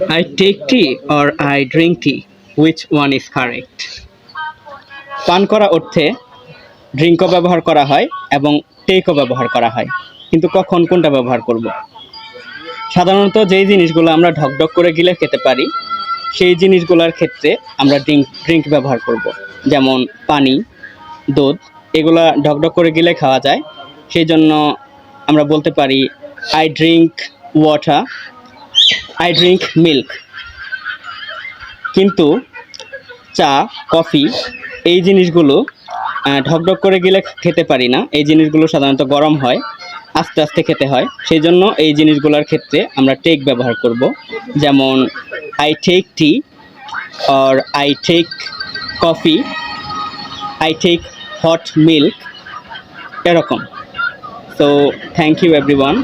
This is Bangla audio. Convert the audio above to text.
I take tea or I drink tea. Which one is correct? পান করা অর্থে ড্রিঙ্কও ব্যবহার করা হয় এবং টেকও ব্যবহার করা হয়, কিন্তু কখন কোনটা ব্যবহার করব? সাধারণত যেই জিনিসগুলো আমরা ঢকঢক করে গিলে খেতে পারি সেই জিনিসগুলোর ক্ষেত্রে আমরা ড্রিঙ্ক ব্যবহার করব। যেমন পানি, দুধ, এগুলা ঢকঢক করে গিলে খাওয়া যায়, সেই জন্য আমরা বলতে পারি I drink water, I drink milk. কিন্তু চা, কফি এই জিনিসগুলো ঢকঢক করে গিলে খেতে পারি না, এই জিনিসগুলো সাধারণত গরম হয়, আস্তে আস্তে খেতে হয়, সেই জন্য এই জিনিসগুলোর ক্ষেত্রে আমরা টেক ব্যবহার করব। যেমন I take tea or I take coffee, I take hot milk, এরকম। So thank you everyone.